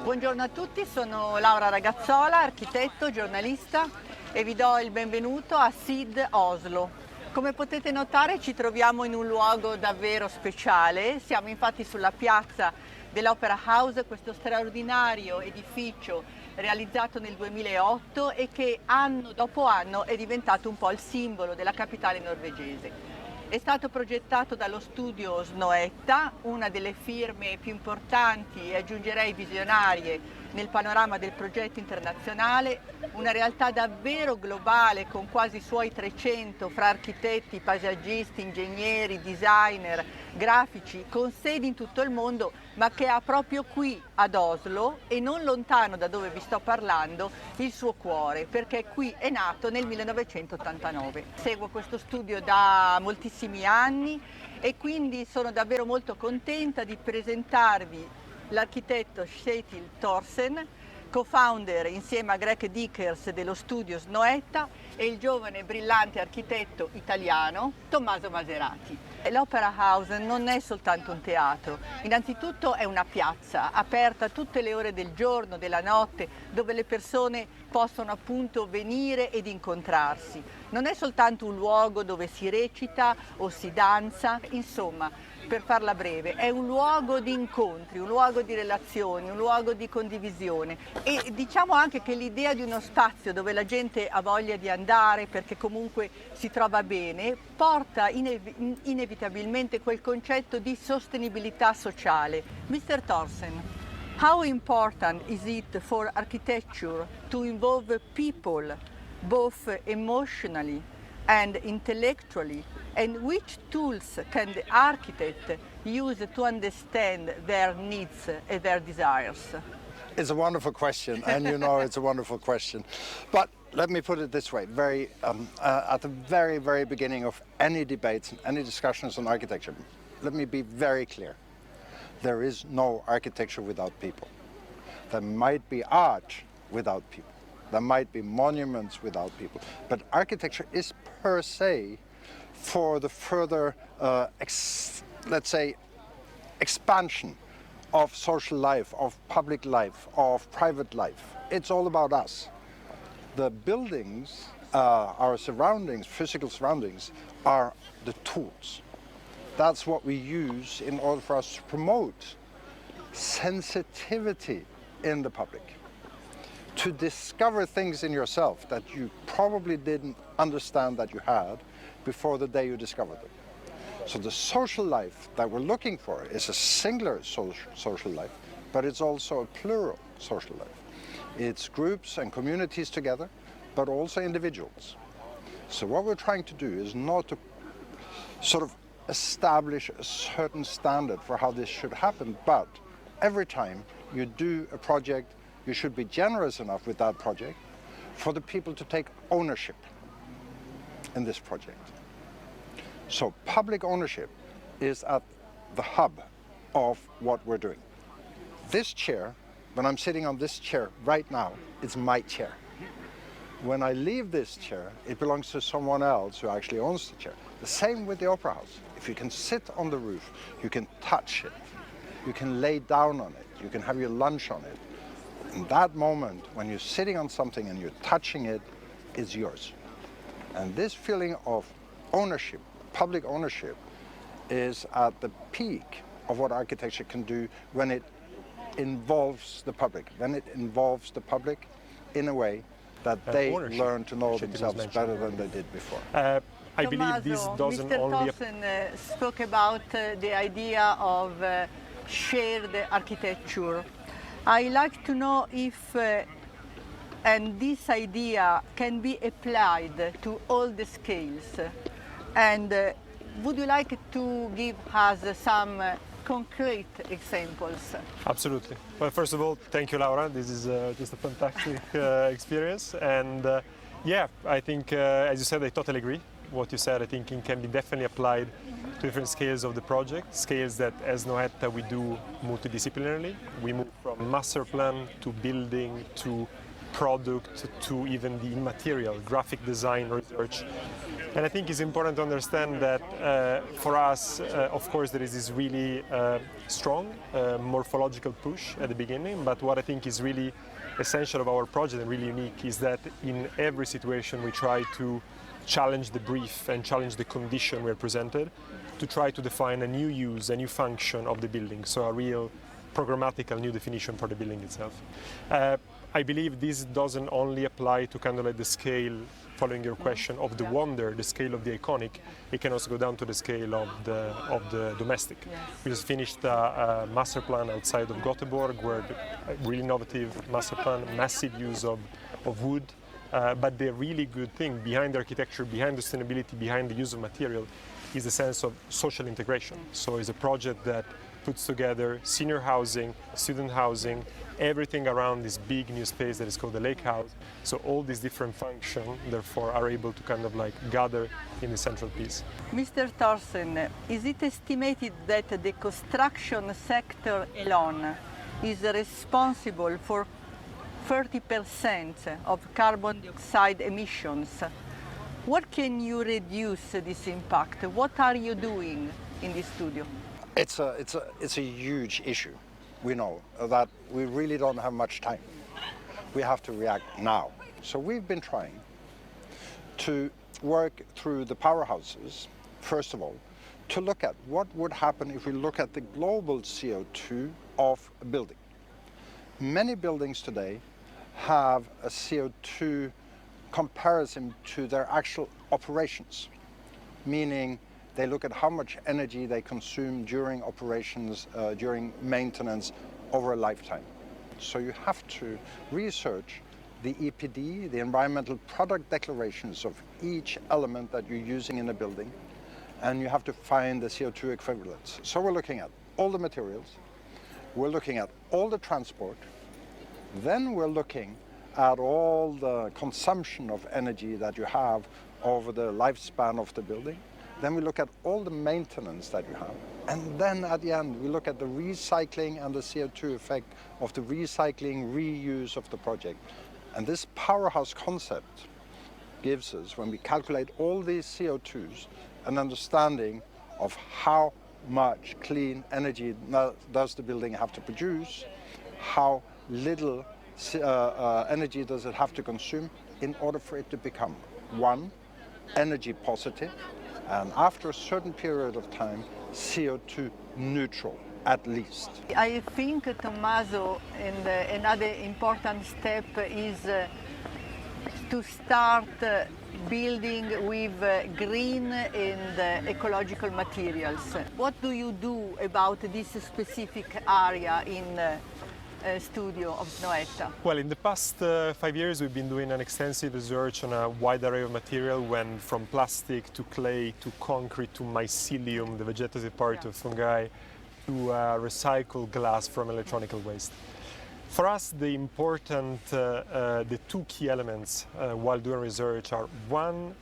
Buongiorno a tutti, sono Laura Ragazzola, architetto, giornalista e vi do il benvenuto a Seed Oslo. Come potete notare ci troviamo in un luogo davvero speciale, siamo infatti sulla piazza dell'Opera House, questo straordinario edificio realizzato nel 2008 e che anno dopo anno è diventato un po' il simbolo della capitale norvegese. È stato progettato dallo studio Snøhetta, una delle firme più importanti e aggiungerei visionarie nel panorama del progetto internazionale, una realtà davvero globale con quasi i suoi 300 fra architetti, paesaggisti, ingegneri, designer, grafici, con sedi in tutto il mondo, ma che ha proprio qui ad Oslo e non lontano da dove vi sto parlando il suo cuore, perché qui è nato nel 1989. Seguo questo studio da moltissimi anni e quindi sono davvero molto contenta di presentarvi l'architetto Kjetil Thorsen, co-founder insieme a Greg Dickers dello studio Snøhetta, e il giovane e brillante architetto italiano Tommaso Maserati. L'Opera House non è soltanto un teatro, innanzitutto è una piazza aperta tutte le ore del giorno, della notte, dove le persone possono appunto venire ed incontrarsi. Non è soltanto un luogo dove si recita o si danza, insomma, per farla breve, è un luogo di incontri, un luogo di relazioni, un luogo di condivisione e diciamo anche che l'idea di uno spazio dove la gente ha voglia di andare perché comunque si trova bene porta inevitabilmente quel concetto di sostenibilità sociale. Mr. Thorsen, how important is it for architecture to involve people both emotionally and intellectually, and which tools can the architect use to understand their needs and their desires? It's a wonderful question, and you know it's a wonderful question. But let me put it this way, at the very beginning of any debates and any discussions on architecture, let me be very clear. There is no architecture without people. There might be art without people. There might be monuments without people, but architecture is per se for the further, let's say, expansion of social life, of public life, of private life. It's all about us. The buildings, our surroundings, physical surroundings, are the tools. That's what we use in order for us to promote sensitivity in the public. To discover things in yourself that you probably didn't understand that you had before the day you discovered them. So the social life that we're looking for is a singular social life, but it's also a plural social life. It's groups and communities together, but also individuals. So what we're trying to do is not to sort of establish a certain standard for how this should happen, but every time you do a project, you should be generous enough with that project for the people to take ownership in this project. So public ownership is at the hub of what we're doing. This chair, when I'm sitting on this chair right now, it's my chair. When I leave this chair, it belongs to someone else who actually owns the chair. The same with the Opera House. If you can sit on the roof, you can touch it, you can lay down on it, you can have your lunch on it. In that moment, when you're sitting on something and you're touching it, it's yours. And this feeling of ownership, public ownership, is at the peak of what architecture can do when it involves the public, in a way that they learn to know themselves better than they did before. I believe this doesn't Mr. only... Thorsen spoke about the idea of shared architecture. I like to know if and this idea can be applied to all the scales. And would you like to give us some concrete examples? Absolutely. Well, first of all, thank you, Laura. This is just a fantastic experience. And yeah, I think, as you said, I totally agree. What you said, I think it can be definitely applied to different scales of the project, scales that as Snøhetta we do multidisciplinarily. We move from master plan to building to product to even the immaterial, graphic design research. And I think it's important to understand that for us, of course, there is this really strong morphological push at the beginning, but what I think is really essential of our project and really unique is that in every situation we try to challenge the brief and challenge the condition we're presented to try to define a new use, a new function of the building, so a real programmatical new definition for the building itself. I believe this doesn't only apply to kind of like the scale, following your question, of the wonder, the scale of the iconic. It can also go down to the scale of the domestic. Yes. We just finished a master plan outside of Gothenburg, where a really innovative master plan, massive use of wood. But the really good thing behind the architecture, behind the sustainability, behind the use of material is the sense of social integration. So it's a project that puts together senior housing, student housing, everything around this big new space that is called the lake house. So all these different functions, therefore, are able to kind of like gather in the central piece. Mr. Thorsen, is it estimated that the construction sector alone is responsible for 30% of carbon dioxide emissions? What can you reduce this impact? What are you doing in this studio? It's a huge issue. We know that we really don't have much time. We have to react now. So we've been trying to work through the powerhouses, first of all, to look at what would happen if we look at the global CO2 of a building. Many buildings today have a CO2 comparison to their actual operations, meaning they look at how much energy they consume during operations, during maintenance over a lifetime. So you have to research the EPD, the environmental product declarations of each element that you're using in a building, and you have to find the CO2 equivalents. So we're looking at all the materials, we're looking at all the transport, then we're looking at all the consumption of energy that you have over the lifespan of the building. Then we look at all the maintenance that you have. And then at the end, we look at the recycling and the CO2 effect of the recycling, reuse of the project. And this powerhouse concept gives us, when we calculate all these CO2s, an understanding of how much clean energy does the building have to produce, how little energy does it have to consume in order for it to become, one, energy positive, and after a certain period of time, CO2 neutral, at least. I think, Tommaso, and another important step is to start building with green and ecological materials. What do you do about this specific area in studio of Snøhetta? Well, in the past 5 years, we've been doing an extensive research on a wide array of material, went from plastic to clay to concrete to mycelium, the vegetative part of fungi, to recycled glass from electronic waste. For us, the important, the two key elements while doing research are, one,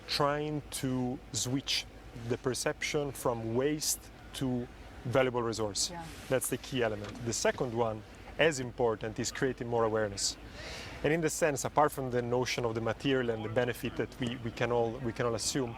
trying to switch the perception from waste to valuable resource. Yeah. That's the key element. The second one, as important, is creating more awareness. And in the sense, apart from the notion of the material and the benefit that we can all assume,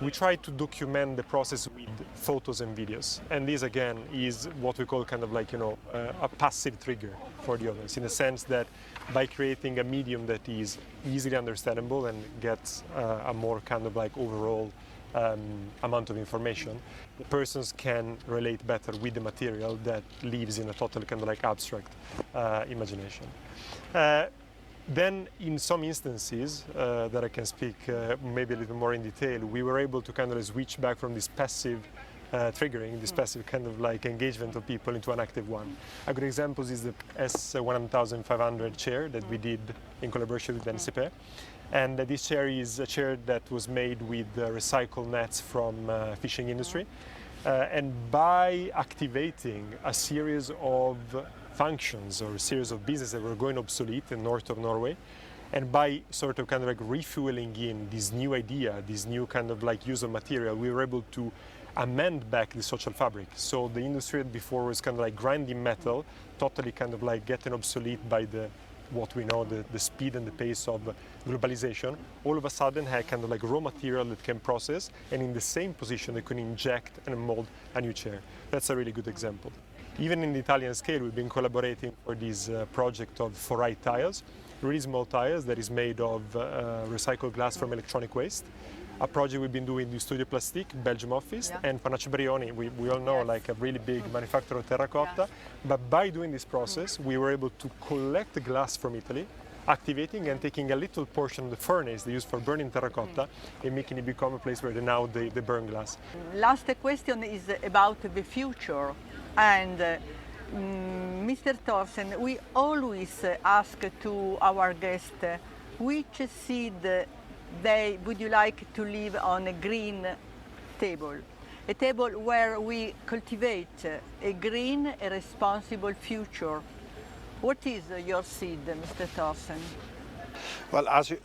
we try to document the process with photos and videos. And this, again, is what we call kind of like, a passive trigger for the audience, in the sense that by creating a medium that is easily understandable and gets a more kind of like overall amount of information, the persons can relate better with the material that lives in a totally kind of like abstract imagination. Then in some instances that I can speak maybe a little more in detail, we were able to kind of switch back from this passive triggering, this passive kind of like engagement of people into an active one. A good example is the S1500 chair that we did in collaboration with NCP. And this chair is a chair that was made with recycled nets from fishing industry. And by activating a series of functions or a series of businesses that were going obsolete in north of Norway, and by sort of kind of like refueling in this new idea, this new kind of like use of material, we were able to amend back the social fabric. So the industry before was kind of like grinding metal, totally kind of like getting obsolete by the what we know, the speed and the pace of globalization, all of a sudden had kind of like raw material that can process, and in the same position they could inject and mold a new chair. That's a really good example. Even in the Italian scale, we've been collaborating for this project of 4i tiles, really small tiles that is made of recycled glass from electronic waste. A project we've been doing in Studio Plastic, Belgium office, and Panache Brioni, we all know, like a really big manufacturer of terracotta. But by doing this process, we were able to collect the glass from Italy, activating and taking a little portion of the furnace they use for burning terracotta and making it become a place where now they burn glass. Last question is about the future. And Mr. Thorsen, we always ask to our guests which seed would you like to live on a green table? A table where we cultivate a green, a responsible future. What is your seed, Mr. Thorsen? Well, as you,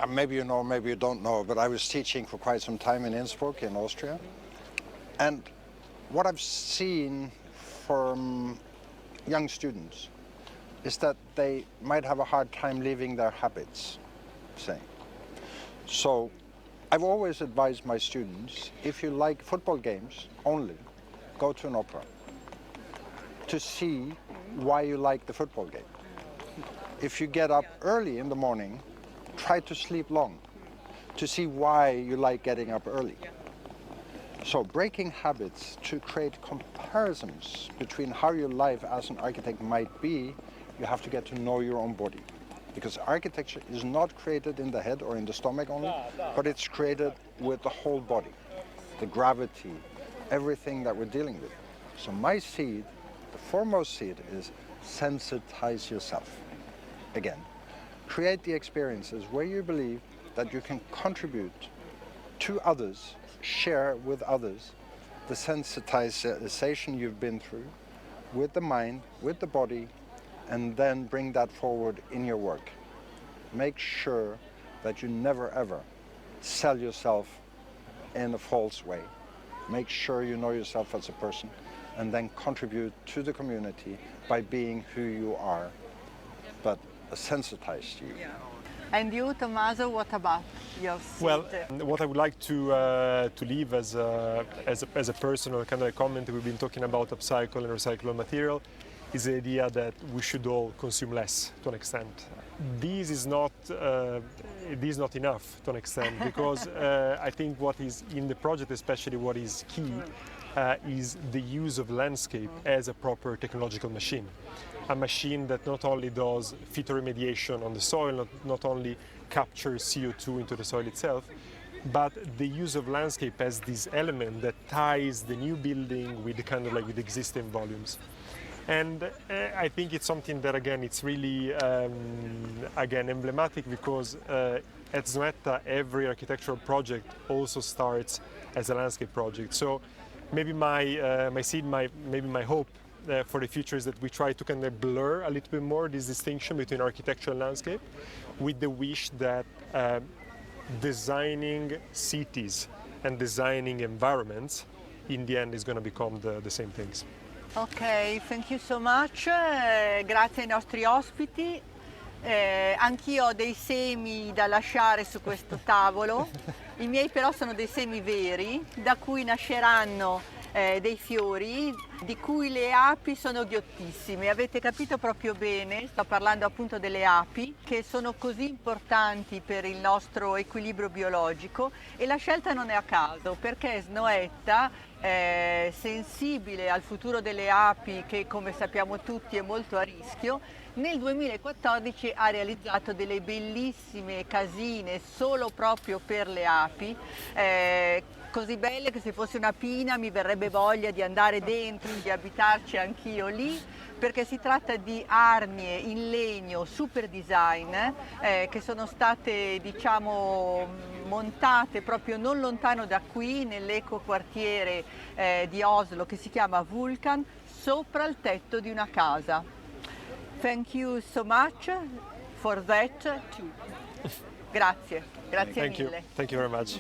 maybe you know, maybe you don't know, but I was teaching for quite some time in Innsbruck in Austria. And what I've seen from young students is that they might have a hard time leaving their habits, say. So I've always advised my students, if you like football games only, go to an opera to see why you like the football game. If you get up early in the morning, try to sleep long to see why you like getting up early. So breaking habits to create comparisons between how your life as an architect might be, you have to get to know your own body. Because architecture is not created in the head or in the stomach only, but it's created with the whole body, the gravity, everything that we're dealing with. So my seed, the foremost seed, is sensitize yourself. Again, create the experiences where you believe that you can contribute to others, share with others the sensitization you've been through with the mind, with the body, and then bring that forward in your work. Make sure that you never ever sell yourself in a false way. Make sure you know yourself as a person and then contribute to the community by being who you are, but sensitized you. And you, Tommaso, what about your seed? Well, what I would like to leave as a personal kind of a comment, we've been talking about upcycle and recyclable material, is the idea that we should all consume less to an extent. This is not enough to an extent, because I think what is in the project, especially what is key, is the use of landscape as a proper technological machine. A machine that not only does phytoremediation on the soil, not only captures CO2 into the soil itself, but the use of landscape as this element that ties the new building with the kind of like with existing volumes. And I think it's something that, again, it's really, again, emblematic, because at Snøhetta, every architectural project also starts as a landscape project. So maybe my seed, maybe my hope for the future is that we try to kind of blur a little bit more this distinction between architecture and landscape, with the wish that designing cities and designing environments in the end is going to become the same things. Ok, thank you so much, grazie ai nostri ospiti. Anch'io ho dei semi da lasciare su questo tavolo, i miei però sono dei semi veri, da cui nasceranno dei fiori, di cui le api sono ghiottissime. Avete capito proprio bene, sto parlando appunto delle api, che sono così importanti per il nostro equilibrio biologico, e la scelta non è a caso, perché Snøhetta, sensibile al futuro delle api, che come sappiamo tutti è molto a rischio, nel 2014 ha realizzato delle bellissime casine solo proprio per le api, così belle che se fosse una pina mi verrebbe voglia di andare dentro, di abitarci anch'io lì, perché si tratta di arnie in legno super design che sono state, diciamo, montate proprio non lontano da qui, nell'eco quartiere di Oslo, che si chiama Vulkan, sopra il tetto di una casa. Thank you so much for that too. Grazie, grazie mille. Thank you very much.